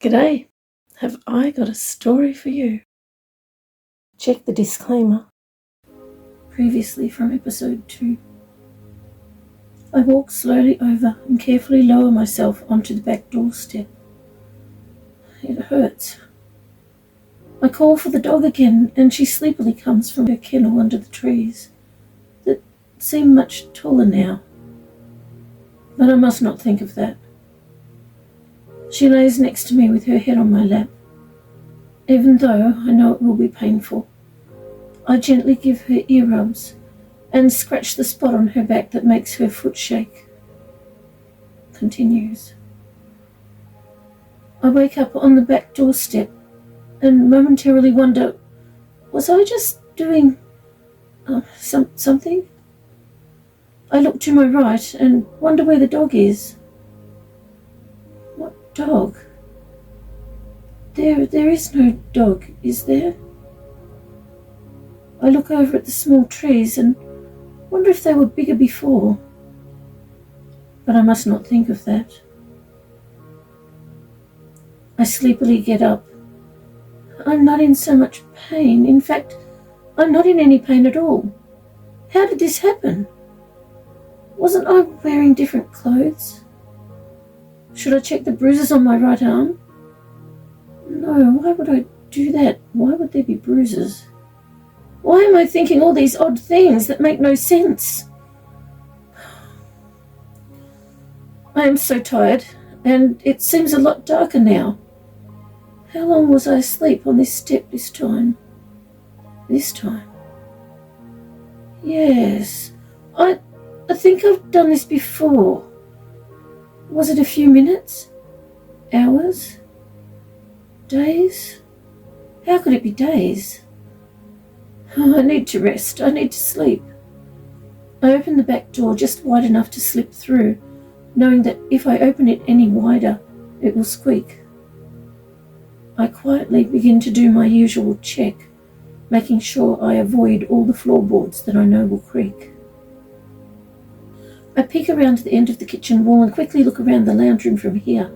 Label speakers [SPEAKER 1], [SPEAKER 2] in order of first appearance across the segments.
[SPEAKER 1] G'day, have I got a story for you? Check the disclaimer. Previously from episode 2. I walk slowly over and carefully lower myself onto the back doorstep. It hurts. I call for the dog again, and she sleepily comes from her kennel under the trees that seem much taller now. But I must not think of that. She lays next to me with her head on my lap. Even though I know it will be painful, I gently give her ear rubs and scratch the spot on her back that makes her foot shake. Continues. I wake up on the back doorstep and momentarily wonder, was I just doing something? I look to my right and wonder where the dog is. What dog? There is no dog, is there? I look over at the small trees and wonder if they were bigger before. But I must not think of that. I sleepily get up. I'm not in so much pain. In fact, I'm not in any pain at all. How did this happen? Wasn't I wearing different clothes? Should I check the bruises on my right arm? No, why would I do that? Why would there be bruises? Why am I thinking all these odd things that make no sense? I am so tired, and it seems a lot darker now. How long was I asleep on this step this time? This time? Yes, I think I've done this before. Was it a few minutes? Hours? Days? How could it be days? I need to rest. I need to sleep. I open the back door just wide enough to slip through, knowing that if I open it any wider, it will squeak. I quietly begin to do my usual check, making sure I avoid all the floorboards that I know will creak. I peek around to the end of the kitchen wall and quickly look around the lounge room from here.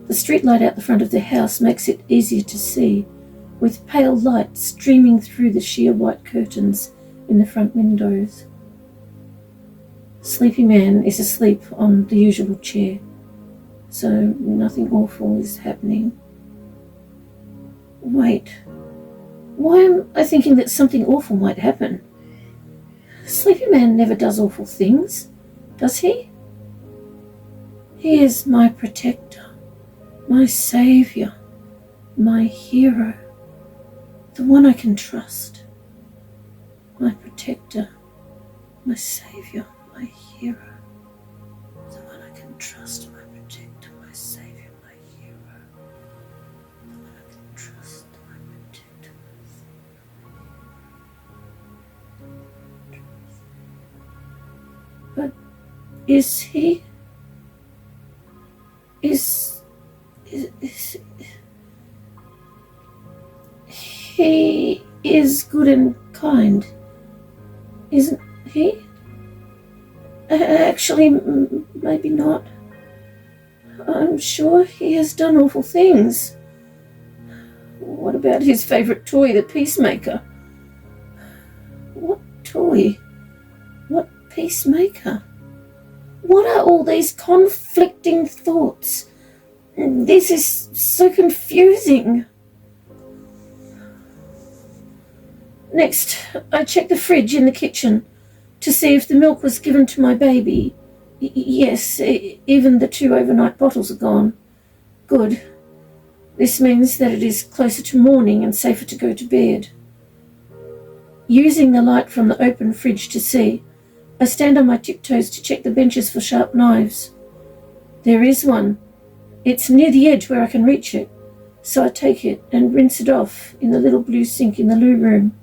[SPEAKER 1] The street light out the front of the house makes it easier to see, with pale light streaming through the sheer white curtains in the front windows. Sleepy Man is asleep on the usual chair, so nothing awful is happening. Wait, why am I thinking that something awful might happen? Sleepy Man never does awful things, does he? He is my protector, my saviour, my hero, the one I can trust. My protector, my saviour, my hero, the one I can trust, my protector, my saviour, my hero, the one I can trust, my protector, my saviour, my hero. But is he? He is good and kind, isn't he? Actually, maybe not. I'm sure he has done awful things. What about his favourite toy, the peacemaker? What toy? What peacemaker? What are all these conflicting thoughts? This is so confusing. Next, I check the fridge in the kitchen to see if the milk was given to my baby. Yes, even the 2 overnight bottles are gone. Good. This means that it is closer to morning and safer to go to bed. Using the light from the open fridge to see, I stand on my tiptoes to check the benches for sharp knives. There is one. It's near the edge where I can reach it, so I take it and rinse it off in the little blue sink in the loo room,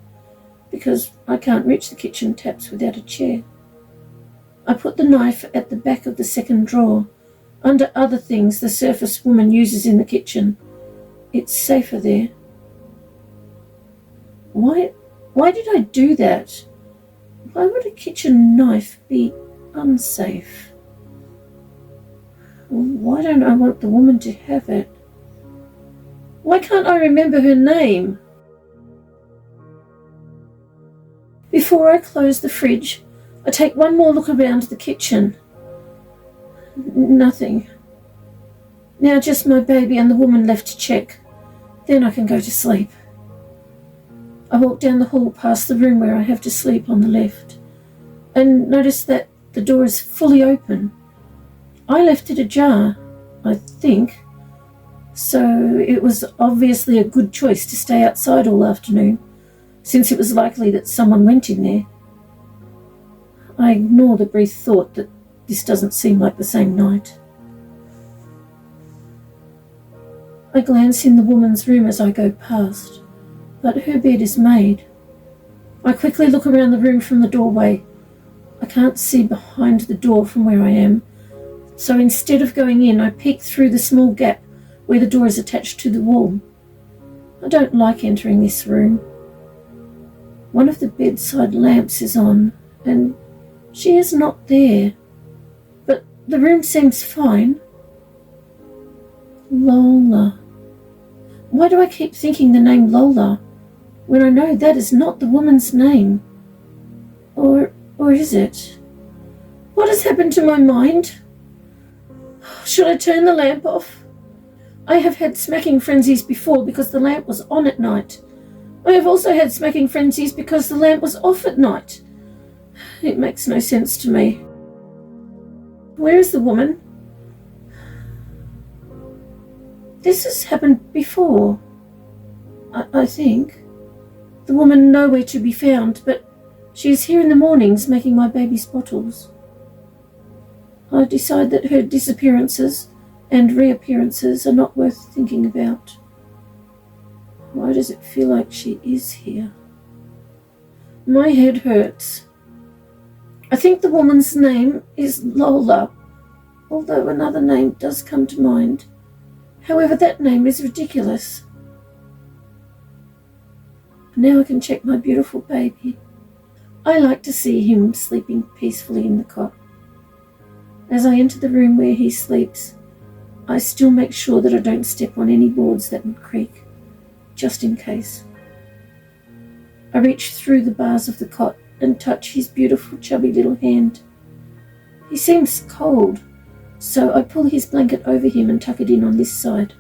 [SPEAKER 1] because I can't reach the kitchen taps without a chair. I put the knife at the back of the second drawer, under other things the surface woman uses in the kitchen. It's safer there. Why did I do that? Why would a kitchen knife be unsafe? Why don't I want the woman to have it? Why can't I remember her name? Before I close the fridge, I take one more look around the kitchen. Nothing. Now just my baby and the woman left to check. Then I can go to sleep. I walk down the hall past the room where I have to sleep on the left and notice that the door is fully open. I left it ajar, I think, so it was obviously a good choice to stay outside all afternoon, since it was likely that someone went in there. I ignore the brief thought that this doesn't seem like the same night. I glance in the woman's room as I go past, but her bed is made. I quickly look around the room from the doorway. I can't see behind the door from where I am, so instead of going in, I peek through the small gap where the door is attached to the wall. I don't like entering this room. One of the bedside lamps is on, and she is not there, but the room seems fine. Lola. Why do I keep thinking the name Lola when I know that is not the woman's name? Or is it? What has happened to my mind? Should I turn the lamp off? I have had smacking frenzies before because the lamp was on at night. I have also had smacking frenzies because the lamp was off at night. It makes no sense to me. Where is the woman? This has happened before, I think. The woman nowhere to be found, but she is here in the mornings making my baby's bottles. I decide that her disappearances and reappearances are not worth thinking about. Why does it feel like she is here? My head hurts. I think the woman's name is Lola, although another name does come to mind. However, that name is ridiculous. Now I can check my beautiful baby. I like to see him sleeping peacefully in the cot. As I enter the room where he sleeps, I still make sure that I don't step on any boards that would creak, just in case. I reach through the bars of the cot and touch his beautiful chubby little hand. He seems cold, so I pull his blanket over him and tuck it in on this side.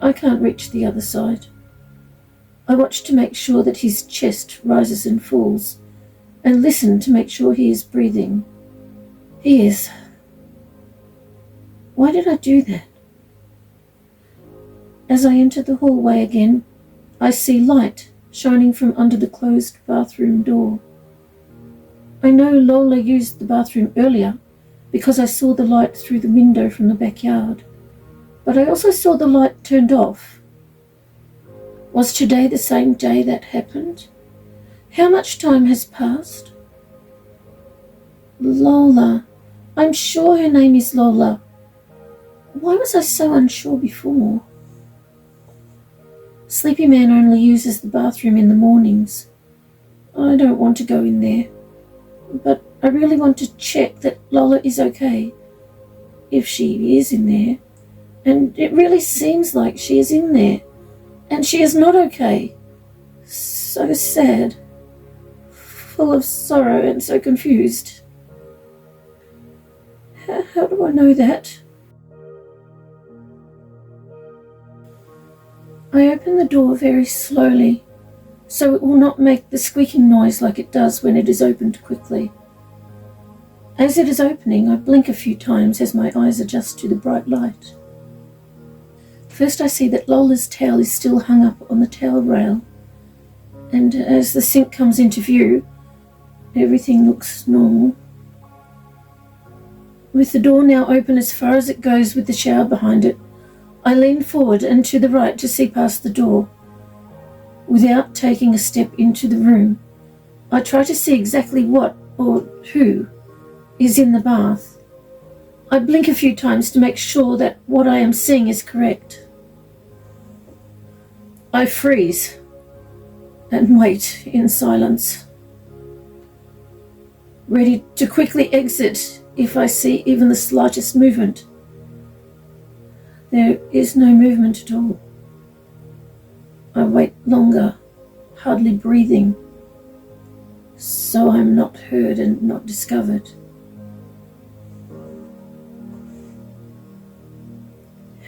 [SPEAKER 1] I can't reach the other side. I watch to make sure that his chest rises and falls, and listen to make sure he is breathing. He is. Why did I do that? As I enter the hallway again, I see light shining from under the closed bathroom door. I know Lola used the bathroom earlier because I saw the light through the window from the backyard, but I also saw the light turned off. Was today the same day that happened? How much time has passed? Lola. I'm sure her name is Lola. Why was I so unsure before? Sleepy Man only uses the bathroom in the mornings. I don't want to go in there, but I really want to check that Lola is okay, if she is in there, and it really seems like she is in there, and she is not okay. So sad, full of sorrow and so confused. How do I know that? I open the door very slowly, so it will not make the squeaking noise like it does when it is opened quickly. As it is opening, I blink a few times as my eyes adjust to the bright light. First I see that Lola's towel is still hung up on the towel rail, and as the sink comes into view, everything looks normal. With the door now open as far as it goes with the shower behind it, I lean forward and to the right to see past the door. Without taking a step into the room, I try to see exactly what, or who, is in the bath. I blink a few times to make sure that what I am seeing is correct. I freeze and wait in silence, ready to quickly exit if I see even the slightest movement. There is no movement at all. I wait longer, hardly breathing, so I'm not heard and not discovered.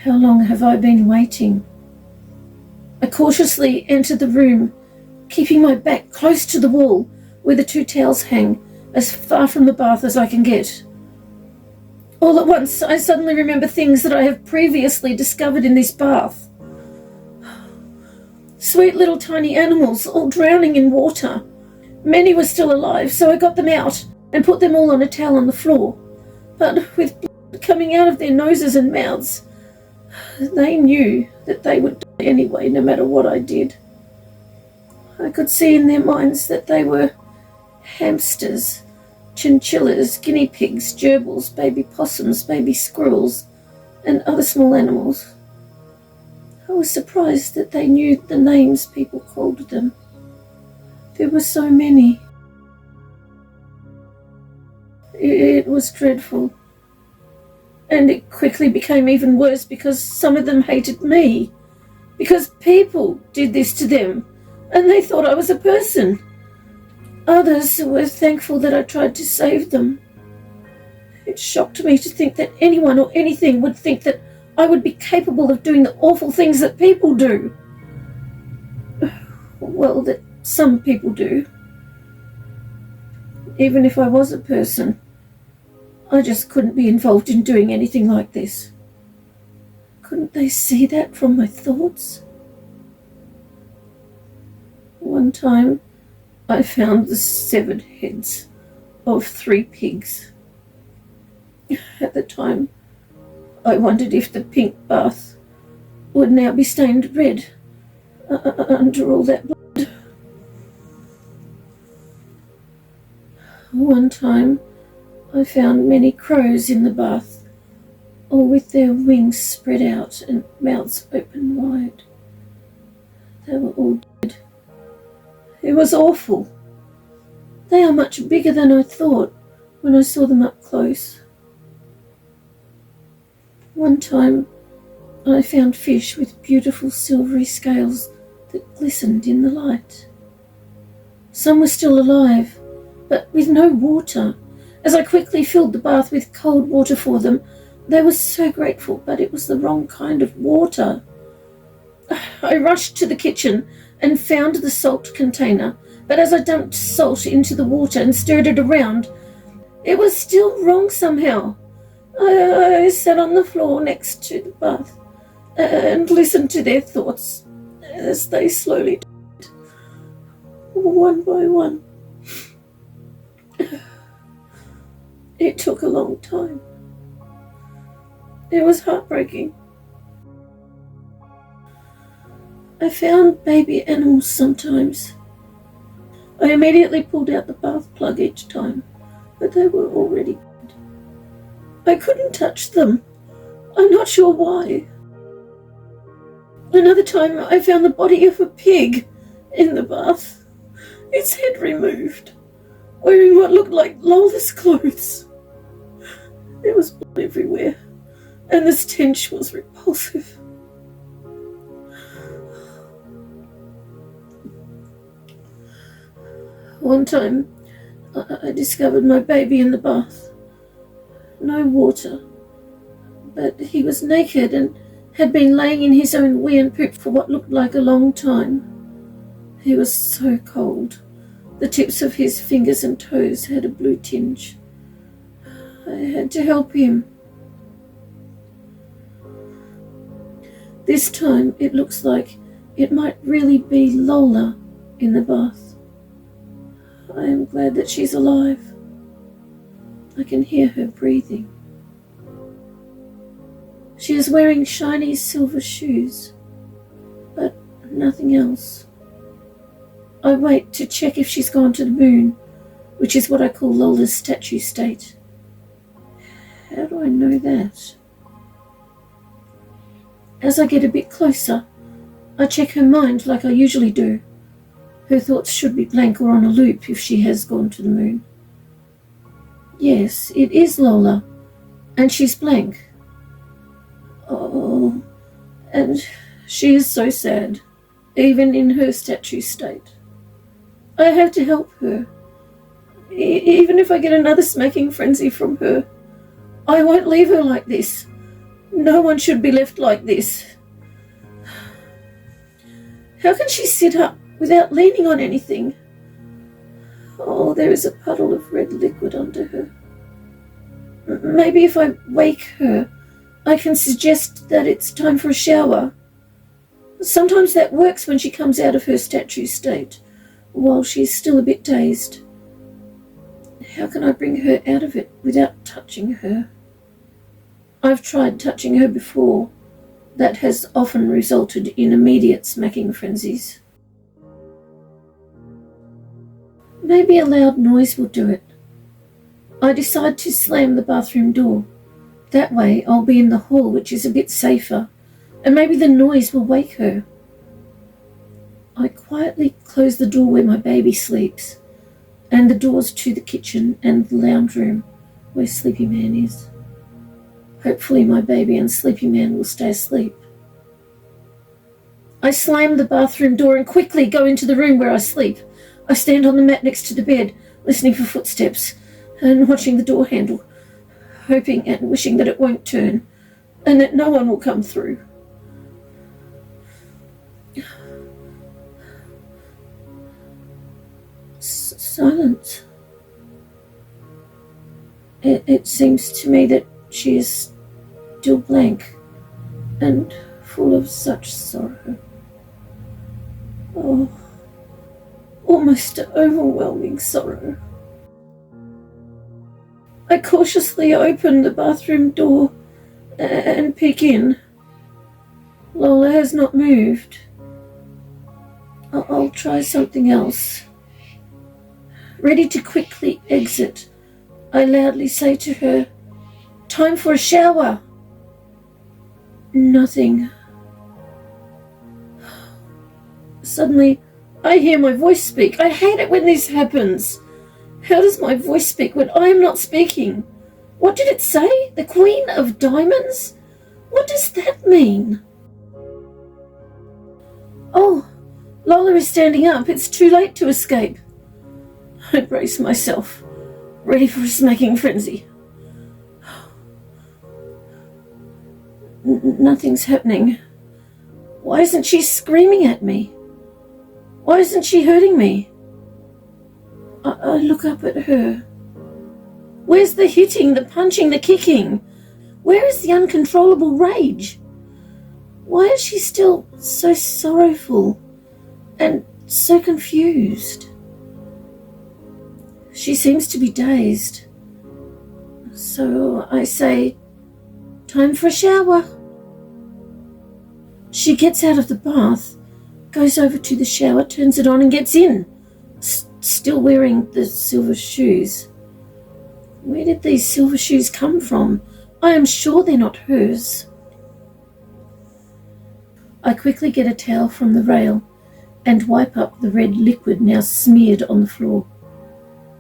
[SPEAKER 1] How long have I been waiting? I cautiously enter the room, keeping my back close to the wall where the 2 towels hang, as far from the bath as I can get. All at once, I suddenly remember things that I have previously discovered in this bath. Sweet little tiny animals, all drowning in water. Many were still alive, so I got them out and put them all on a towel on the floor. But with blood coming out of their noses and mouths, they knew that they would die anyway, no matter what I did. I could see in their minds that they were hamsters, chinchillas, guinea pigs, gerbils, baby possums, baby squirrels, and other small animals. I was surprised that they knew the names people called them. There were so many. It was dreadful. And it quickly became even worse because some of them hated me. Because people did this to them, and they thought I was a person. Others were thankful that I tried to save them. It shocked me to think that anyone or anything would think that I would be capable of doing the awful things that people do. Well, that some people do. Even if I was a person, I just couldn't be involved in doing anything like this. Couldn't they see that from my thoughts? One time, I found the severed heads of 3 pigs. At the time, I wondered if the pink bath would now be stained red under all that blood. One time, I found many crows in the bath, all with their wings spread out and mouths open wide. They were all dead. It was awful. They are much bigger than I thought when I saw them up close. One time, I found fish with beautiful silvery scales that glistened in the light. Some were still alive, but with no water. As I quickly filled the bath with cold water for them, they were so grateful, but it was the wrong kind of water. I rushed to the kitchen and found the salt container, but as I dumped salt into the water and stirred it around, it was still wrong somehow. I sat on the floor next to the bath and listened to their thoughts as they slowly died, one by one. It took a long time. It was heartbreaking. I found baby animals sometimes. I immediately pulled out the bath plug each time, but they were already dead. I couldn't touch them. I'm not sure why. Another time I found the body of a pig in the bath, its head removed, wearing what looked like Lola's clothes. There was blood everywhere, and the stench was repulsive. One time, I discovered my baby in the bath. No water, but he was naked and had been laying in his own wee and poop for what looked like a long time. He was so cold. The tips of his fingers and toes had a blue tinge. I had to help him. This time it looks like it might really be Lola in the bath. I am glad that she's alive. I can hear her breathing. She is wearing shiny silver shoes, but nothing else. I wait to check if she's gone to the moon, which is what I call Lola's statue state. How do I know that? As I get a bit closer, I check her mind like I usually do. Her thoughts should be blank or on a loop if she has gone to the moon. Yes, it is Lola, and she's blank. Oh, and she is so sad. even in her statue state. I have to help her. Even if I get another smacking frenzy from her, I won't leave her like this. No one should be left like this. How can she sit up without leaning on anything? Oh, there is a puddle of red liquid under her. Maybe if I wake her, I can suggest that it's time for a shower. Sometimes that works when she comes out of her statue state, while she's still a bit dazed. How can I bring her out of it without touching her? I've tried touching her before. That has often resulted in immediate smacking frenzies. Maybe a loud noise will do it. I decide to slam the bathroom door. That way I'll be in the hall, which is a bit safer, and maybe the noise will wake her. I quietly close the door where my baby sleeps, and the doors to the kitchen and the lounge room where Sleepy Man is. Hopefully my baby and Sleepy Man will stay asleep. I slam the bathroom door and quickly go into the room where I sleep. I stand on the mat next to the bed, listening for footsteps and watching the door handle, hoping and wishing that it won't turn and that no one will come through. Silence. It seems to me that she is still blank and full of such sorrow. Oh, almost overwhelming sorrow. I cautiously open the bathroom door and peek in. Lola has not moved. I'll try something else. Ready to quickly exit, I loudly say to her, "Time for a shower." Nothing. Suddenly, I hear my voice speak. I hate it when this happens. How does my voice speak when I am not speaking? What did it say? The Queen of Diamonds? What does that mean? Oh, Lola is standing up. It's too late to escape. I brace myself, ready for a smacking frenzy. Nothing's happening. Why isn't she screaming at me? Why isn't she hurting me? I look up at her. Where's the hitting, the punching, the kicking? Where is the uncontrollable rage? Why is she still so sorrowful and so confused? She seems to be dazed. So I say, "Time for a shower." She gets out of the bath, goes over to the shower, turns it on and gets in, still wearing the silver shoes. Where did these silver shoes come from? I am sure they're not hers. I quickly get a towel from the rail and wipe up the red liquid now smeared on the floor.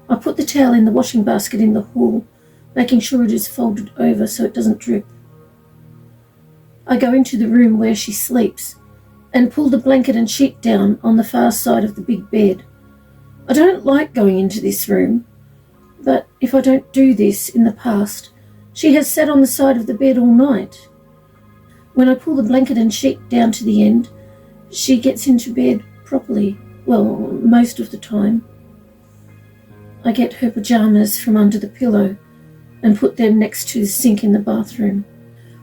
[SPEAKER 1] I put the towel in the washing basket in the hall, making sure it is folded over so it doesn't drip. I go into the room where she sleeps and pull the blanket and sheet down on the far side of the big bed. I don't like going into this room, but if I don't do this in the past, she has sat on the side of the bed all night. When I pull the blanket and sheet down to the end, she gets into bed properly, well, most of the time. I get her pajamas from under the pillow and put them next to the sink in the bathroom.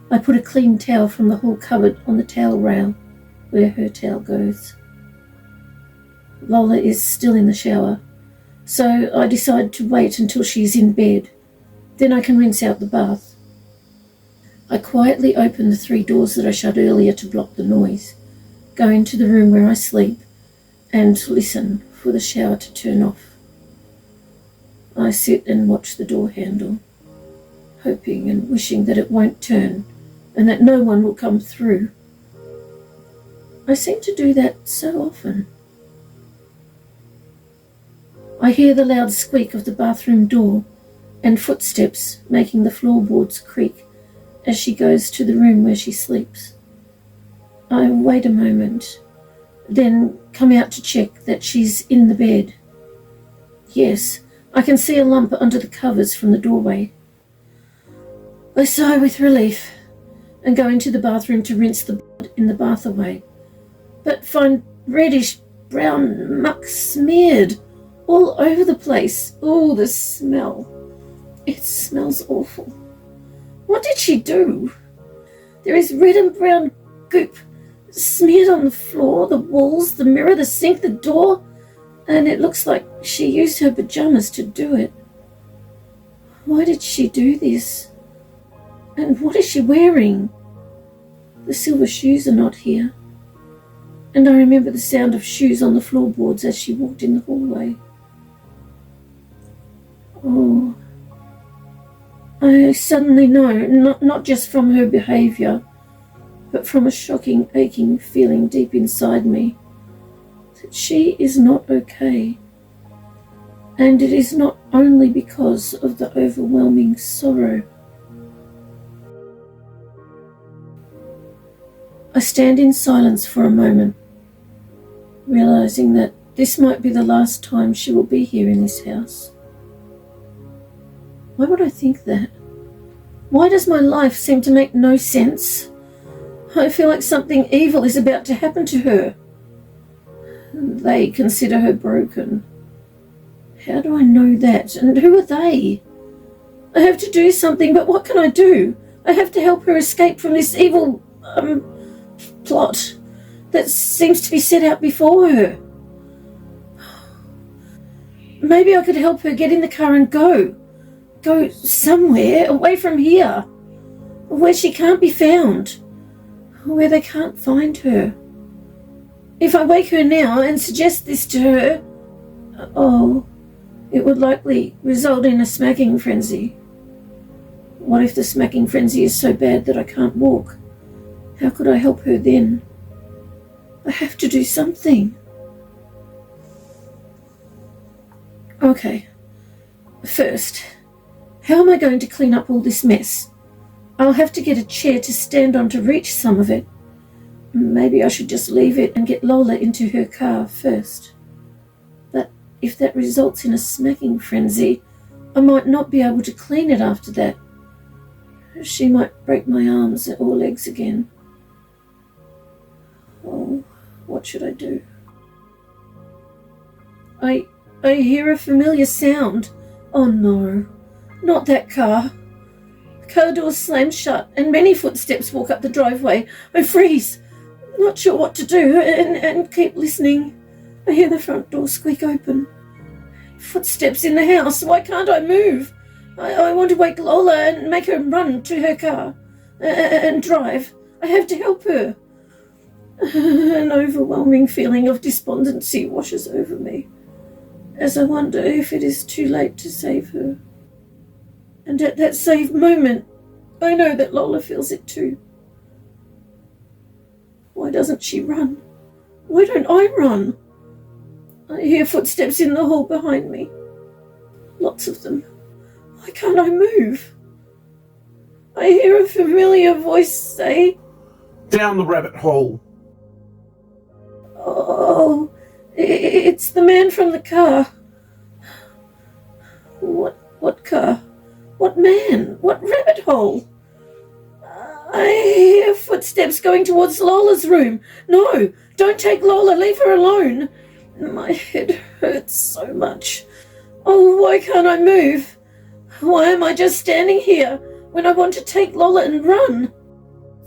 [SPEAKER 1] I put a clean towel from the hall cupboard on the towel rail where her towel goes. Lola is still in the shower, so I decide to wait until she's in bed. Then I can rinse out the bath. I quietly open the 3 doors that I shut earlier to block the noise, go into the room where I sleep, and listen for the shower to turn off. I sit and watch the door handle, hoping and wishing that it won't turn and that no one will come through. I seem to do that so often. I hear the loud squeak of the bathroom door and footsteps making the floorboards creak as she goes to the room where she sleeps. I wait a moment, then come out to check that she's in the bed. Yes, I can see a lump under the covers from the doorway. I sigh with relief and go into the bathroom to rinse the blood in the bath away, but find reddish-brown muck smeared all over the place. Oh, the smell. It smells awful. What did she do? There is red and brown goop smeared on the floor, the walls, the mirror, the sink, the door, and it looks like she used her pajamas to do it. Why did she do this? And what is she wearing? The silver shoes are not here, and I remember the sound of shoes on the floorboards as she walked in the hallway. Oh, I suddenly know, not just from her behaviour, but from a shocking, aching feeling deep inside me, that she is not okay. And it is not only because of the overwhelming sorrow. I stand in silence for a moment, realizing that this might be the last time she will be here in this house. Why would I think that? Why does my life seem to make no sense? I feel like something evil is about to happen to her. They consider her broken. How do I know that? And who are they? I have to do something, but what can I do? I have to help her escape from this evil, plot that seems to be set out before her. Maybe I could help her get in the car and go somewhere away from here, where she can't be found, where they can't find her. If I wake her now and suggest this to her, it would likely result in a smacking frenzy. What if the smacking frenzy is so bad that I can't walk? How could I help her then? I have to do something. Okay. First, how am I going to clean up all this mess? I'll have to get a chair to stand on to reach some of it. Maybe I should just leave it and get Lola into her car first. But if that results in a smacking frenzy, I might not be able to clean it after that. She might break my arms or legs again. Oh, what should I do? I hear a familiar sound. Oh no, not that car. The car door slams shut and many footsteps walk up the driveway. I freeze, not sure what to do, and keep listening. I hear the front door squeak open. Footsteps in the house. Why can't I move? I want to wake Lola and make her run to her car and drive. I have to help her. An overwhelming feeling of despondency washes over me as I wonder if it is too late to save her. And at that save moment, I know that Lola feels it too. Why doesn't she run? Why don't I run? I hear footsteps in the hall behind me. Lots of them. Why can't I move? I hear a familiar voice say,
[SPEAKER 2] "Down the rabbit hole."
[SPEAKER 1] Oh, it's the man from the car. What car? What man? What rabbit hole? I hear footsteps going towards Lola's room. No, don't take Lola, leave her alone. My head hurts so much. Oh, why can't I move? Why am I just standing here when I want to take Lola and run?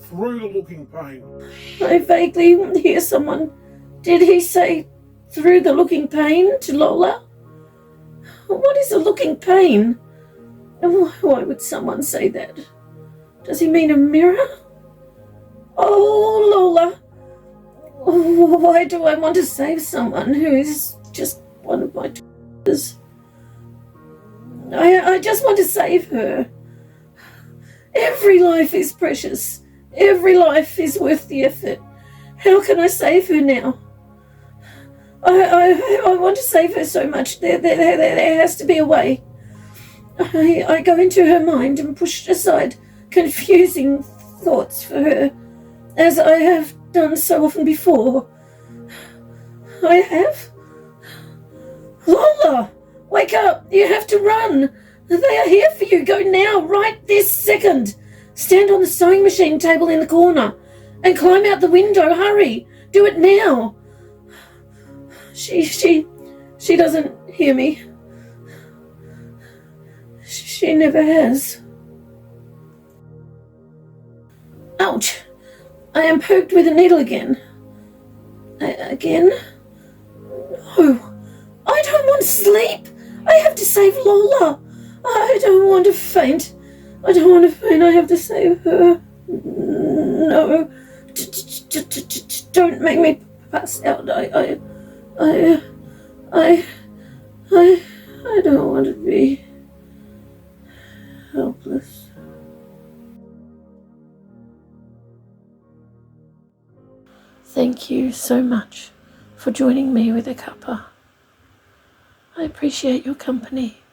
[SPEAKER 2] Through the looking pane.
[SPEAKER 1] I vaguely hear someone. Did he say through the looking pane to Lola? What is a looking pane? Why would someone say that? Does he mean a mirror? Oh, Lola. Why do I want to save someone who is just one of my daughters? I just want to save her. Every life is precious. Every life is worth the effort. How can I save her now? I want to save her so much. There has to be a way. I go into her mind and push aside confusing thoughts for her, as I have done so often before. I have? Lola! Wake up! You have to run! They are here for you! Go now! Right this second! Stand on the sewing machine table in the corner and climb out the window! Hurry! Do it now! She doesn't hear me. She never has. Ouch! I am poked with a needle again. Again? No! I don't want to sleep! I have to save Lola! I don't want to faint. I don't want to faint. I have to save her. No. Don't make me pass out. I don't want to be helpless. Thank you so much for joining me with a cuppa. I appreciate your company.